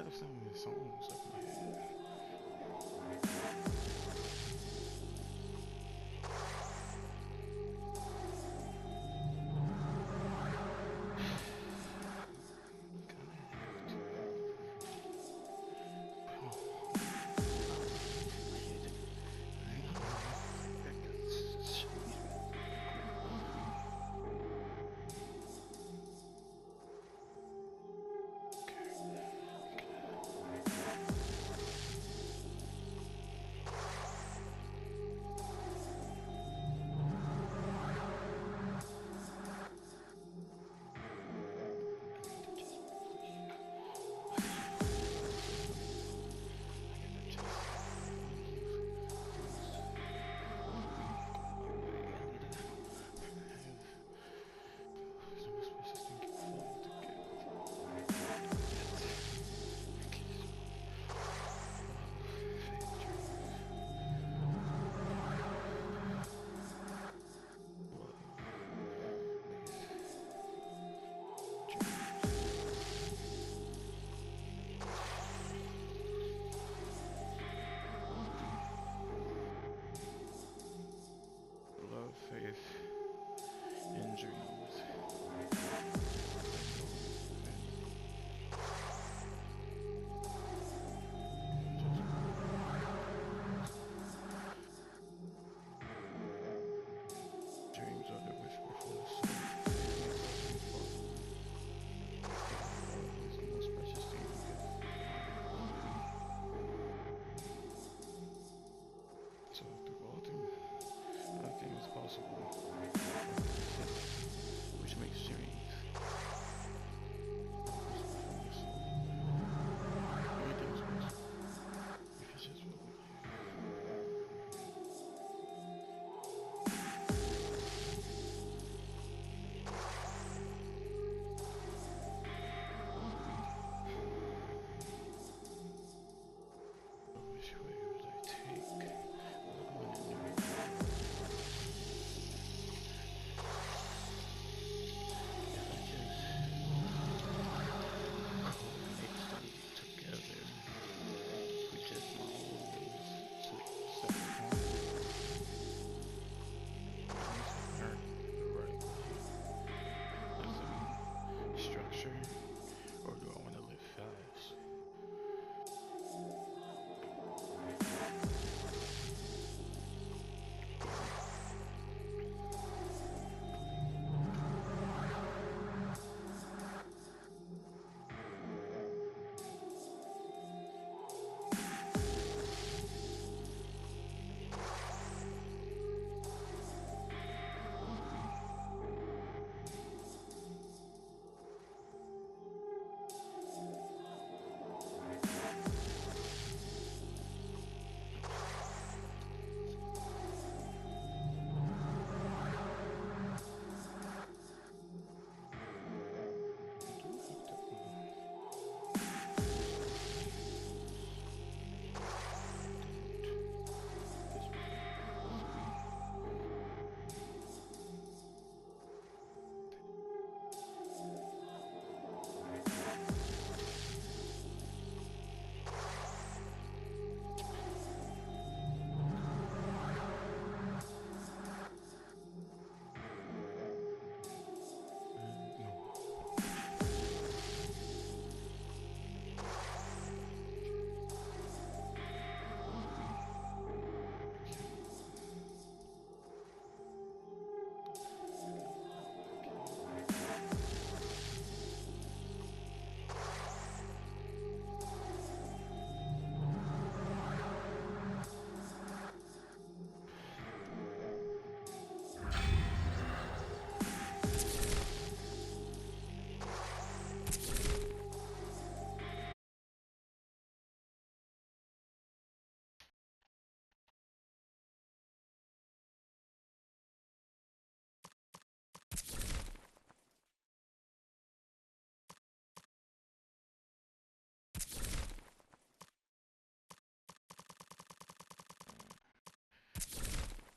have so many songs up my head. Love, faith, and dreams. Dreams are the whisper from the soul. Love is the most precious thing you can find. So through all things, nothing is possible, which makes dreams. Anything is possible if you just will believe. Which way would I take? Or do I want to live fast?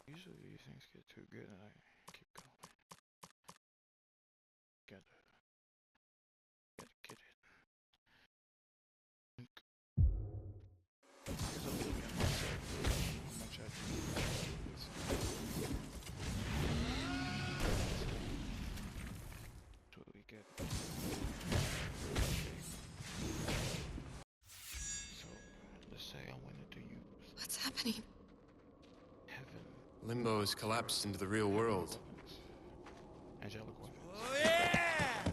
Usually these things get too good and I keep going. Gotta get it. What's happening? Heaven. Limbo has collapsed into the real world. Angelic weapons. Oh, yeah!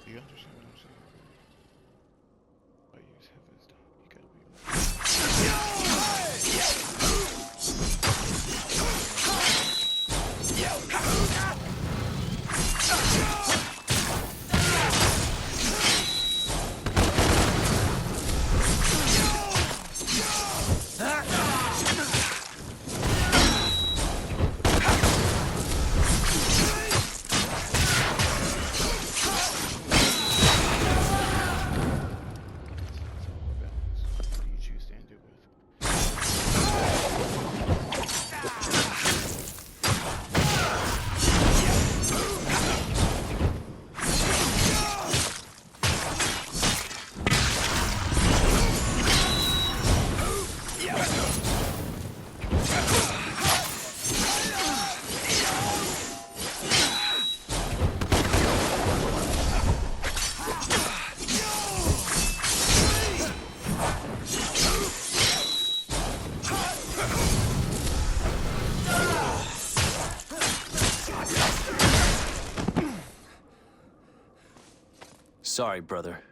Do you understand what I'm saying? If I use heaven's time, you gotta be what do you choose to end it with? Sorry, brother.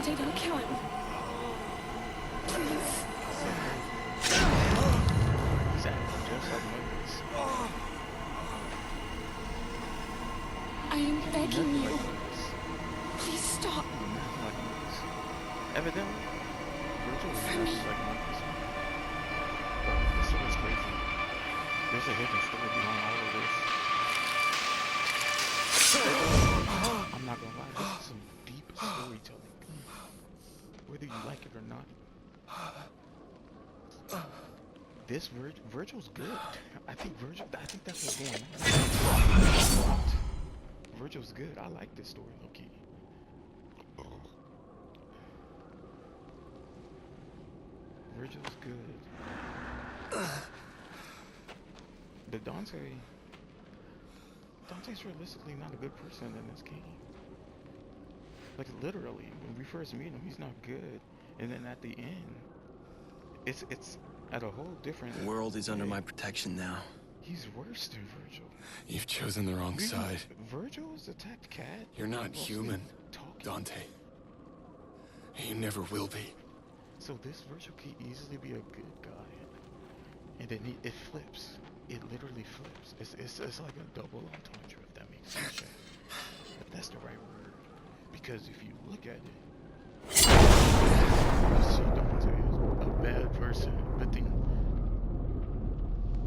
Dante, don't kill him. Please. He's acting just like Moses. I am begging Nothing you. like Moses. Please stop. Nothing like Moses. Evidently, Virgil is For nothing me. like Moses. Bro, this story's crazy. There's a hidden story behind all of this. I'm not gonna lie, this is some deep storytelling. Whether you like it or not. This Virgil's good. I think that's what's going on. Virgil's good. I like this story, low-key. Virgil's good. But Dante's realistically not a good person in this game. Like literally, when we first meet him, he's not good, and then at the end, it's at a whole different. The world is under way. my protection now. He's worse than Virgil. You've chosen the wrong side. Virgil is attacked cat. You're not human, talking. Dante. You never will be. So this Virgil could easily be a good guy, and then it flips. It literally flips. It's like a double entendre, if that makes sense. If that's the right word. Because if you look at it, you see Dante is a bad person, but then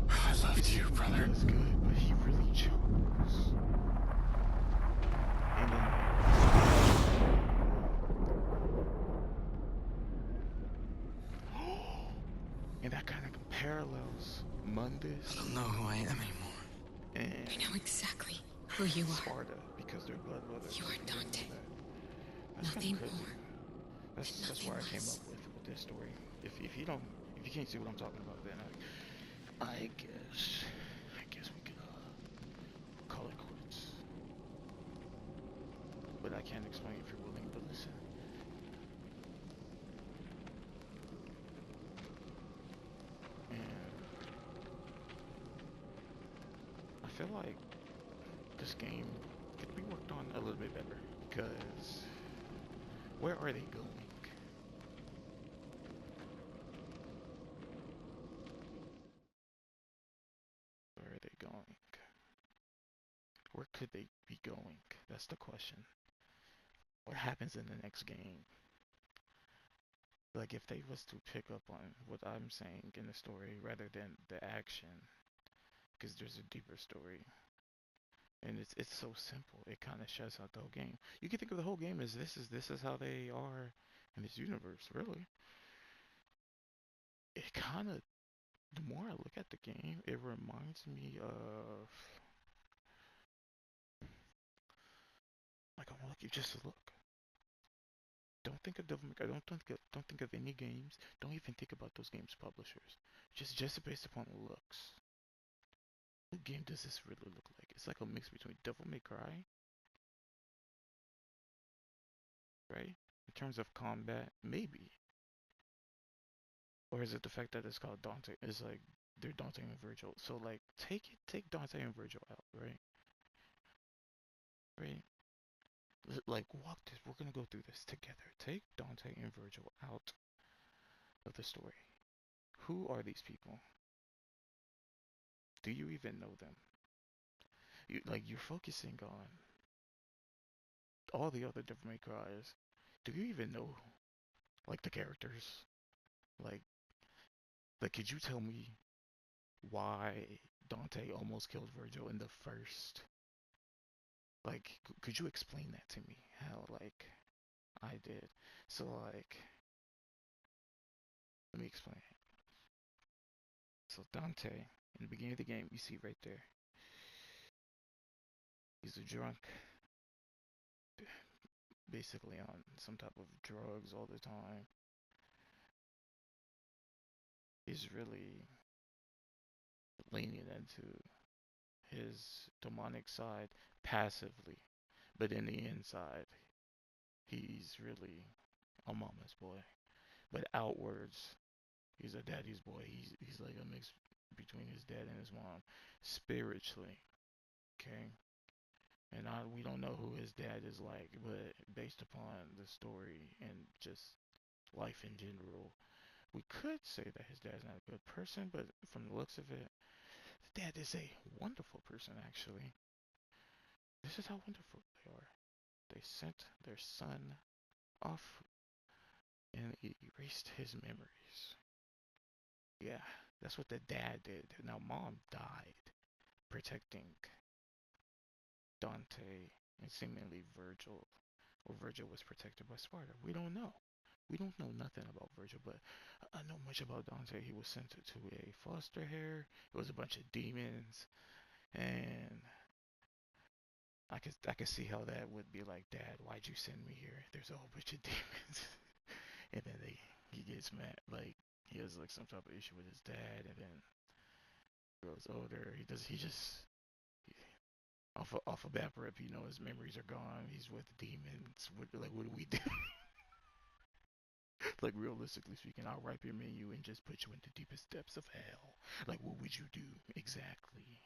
I loved you, brother. He was good, but he really chose. And then and that kind of parallels Mundus. I don't know who I am anymore. And I know exactly who you are. Sparta, because they're blood brothers. You are Dante. That's Nothing kinda crazy. more. That's nothing where I came less. up with this story. If you can't see what I'm talking about, then I guess we could call it quits. But I can't explain if you're willing to listen. And I feel like this game could be worked on a little bit better, because where are they going? Where are they going? Where could they be going? That's the question. What happens in the next game? Like if they was to pick up on what I'm saying in the story rather than the action, because there's a deeper story. And it's so simple. It kind of shuts out the whole game. You can think of the whole game as this is how they are in this universe, really. It kind of, the more I look at the game, it reminds me of, like, I want you just to look. Don't think of Devil May Cry. Don't think of any games. Don't even think about those games' publishers. Just based upon the looks. What game does this really look like? It's like a mix between Devil May Cry, right? In terms of combat, maybe. Or is it the fact that it's called Dante? It's like they're Dante and Virgil. So like take Dante and Virgil out, right? Right? Like walk this. We're gonna go through this together. Take Dante and Virgil out of the story. Who are these people? Do you even know them? You're focusing on all the other Devil May Cries. Do you even know like the characters? Like could you tell me why Dante almost killed Virgil in the first? Like, could you explain that to me? How, like, I did. So, like, let me explain it. So, Dante, in the beginning of the game, you see right there. He's a drunk. Basically on some type of drugs all the time. He's really leaning into his demonic side passively. But in the inside, he's really a mama's boy. But outwards, he's a daddy's boy. He's like a mix between his dad and his mom. Spiritually, okay? And we don't know who his dad is like, but based upon the story and just life in general. We could say that his dad's not a good person, but from the looks of it, his dad is a wonderful person, actually. This is how wonderful they are. They sent their son off and erased his memories. Yeah, that's what the dad did. Now, mom died protecting Dante and seemingly Virgil, or Virgil was protected by Sparta. We don't know. We don't know nothing about Virgil, but I know much about Dante. He was sent to a foster care. It was a bunch of demons, and I could see how that would be like, Dad, why'd you send me here? There's a whole bunch of demons, and then he gets mad, like he has like some type of issue with his dad, and then grows older. He just off of bat rip, his memories are gone. He's with demons. What do we do? Like realistically speaking, I'll wipe your menu and just put you in the deepest depths of hell. Like what would you do exactly?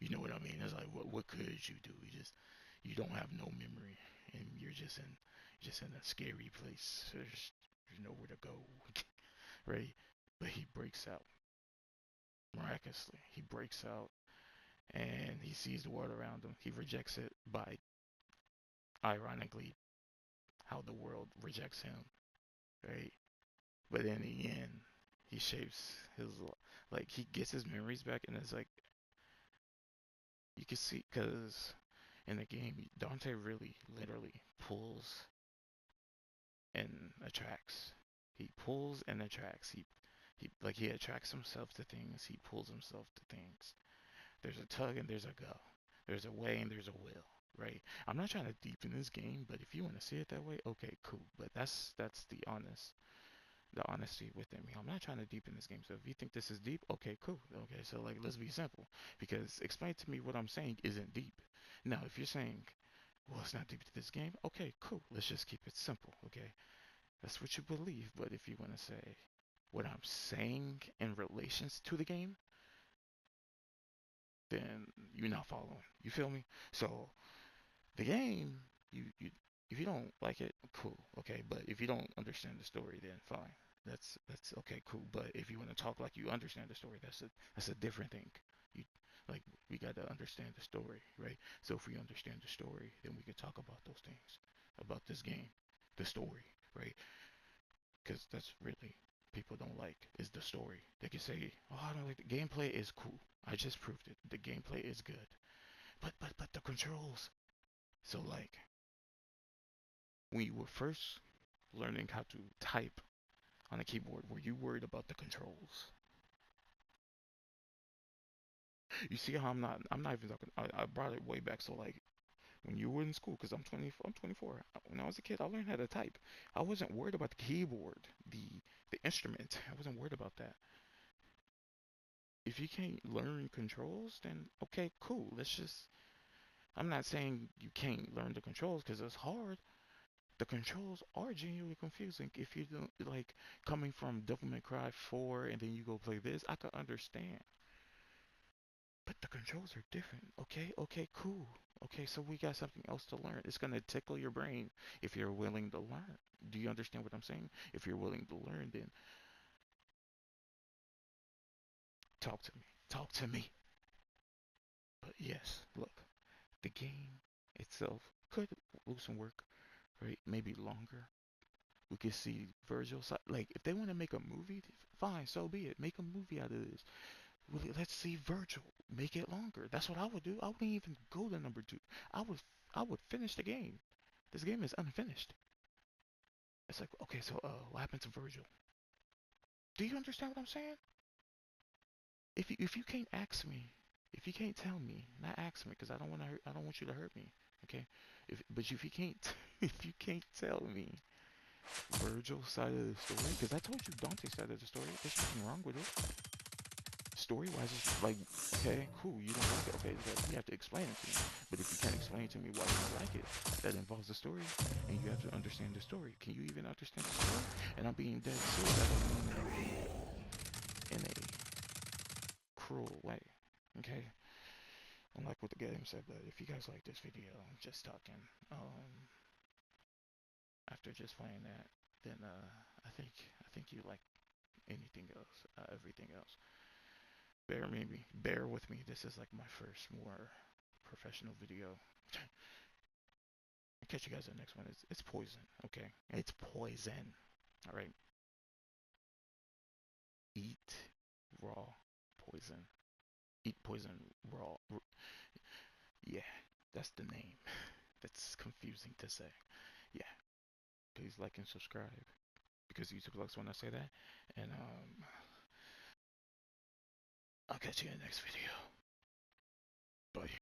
You know what I mean? It's like what could you do? You don't have no memory, and you're just in a scary place. There's nowhere to go, right? But he breaks out miraculously. He breaks out and he sees the world around him. He rejects it by, ironically, how the world rejects him, right? But in the end, he shapes his, like, he gets his memories back, and it's like, you can see, because in the game, Dante really, literally pulls and attracts. He pulls and attracts. He attracts himself to things. He pulls himself to things. There's a tug and there's a go. There's a way and there's a will, right? I'm not trying to deepen this game, but if you want to see it that way, okay, cool. But that's the honesty within me. I'm not trying to deepen this game. So if you think this is deep, okay, cool. Okay, so like let's be simple. Because explain to me what I'm saying isn't deep. Now, if you're saying, well, it's not deep to this game, okay, cool. Let's just keep it simple, okay? That's what you believe. But if you want to say what I'm saying in relations to the game, then you're not following. You feel me? So the game, you if you don't like it, cool, okay. But if you don't understand the story, then fine. That's okay, cool. But if you want to talk like you understand the story, that's a different thing. You like we got to understand the story, right? So if we understand the story, then we can talk about those things, about this game, the story, right? Because that's really people don't like is the story. They can say, "Oh, I don't like the gameplay is cool. I just proved it. The gameplay is good." But the controls. So like when you were first learning how to type on a keyboard, were you worried about the controls? You see how I'm not even talking. I brought it way back. So like when you were in school, because I'm 24. When I was a kid, I learned how to type. I wasn't worried about the keyboard, the instrument. I wasn't worried about that. If you can't learn controls, then okay, cool. Let's just. I'm not saying you can't learn the controls because it's hard. The controls are genuinely confusing. If you don't like coming from Devil May Cry 4 and then you go play this, I could understand. But the controls are different. Okay, okay, cool. Okay, so we got something else to learn. It's gonna tickle your brain if you're willing to learn. Do you understand what I'm saying? If you're willing to learn, then talk to me. Talk to me. But yes, look, the game itself could lose some work, right? Maybe longer. We could see Virgil. Like, if they want to make a movie, fine, so be it. Make a movie out of this. Let's see Virgil. Make it longer. That's what I would do. I wouldn't even go to number two. I would, I would finish the game. This game is unfinished. It's like, okay, so what happened to Virgil? Do you understand what I'm saying? If you can't ask me, if you can't tell me, not ask me, because I don't want you to hurt me. Okay, if you can't, if you can't tell me Virgil's side of the story, because I told you Dante's side of the story. There's nothing wrong with it. Story-wise, it's like, okay, cool, you don't like it, okay, you have to explain it to me. But if you can't explain to me why you don't like it, that involves the story, and you have to understand the story. Can you even understand the story? And I'm being dead serious. I don't mean in a cruel way, okay? Unlike what the game said, but if you guys like this video, I'm just talking. after just playing that, then I think you like anything else, everything else. Bear with me. This is like my first more professional video. I'll catch you guys in the next one. It's poison, okay? It's poison. All right. Eat raw poison. Eat poison raw. Yeah, that's the name. That's confusing to say. Yeah. Please like and subscribe because YouTube likes when I say that. And I'll catch you in the next video. Bye.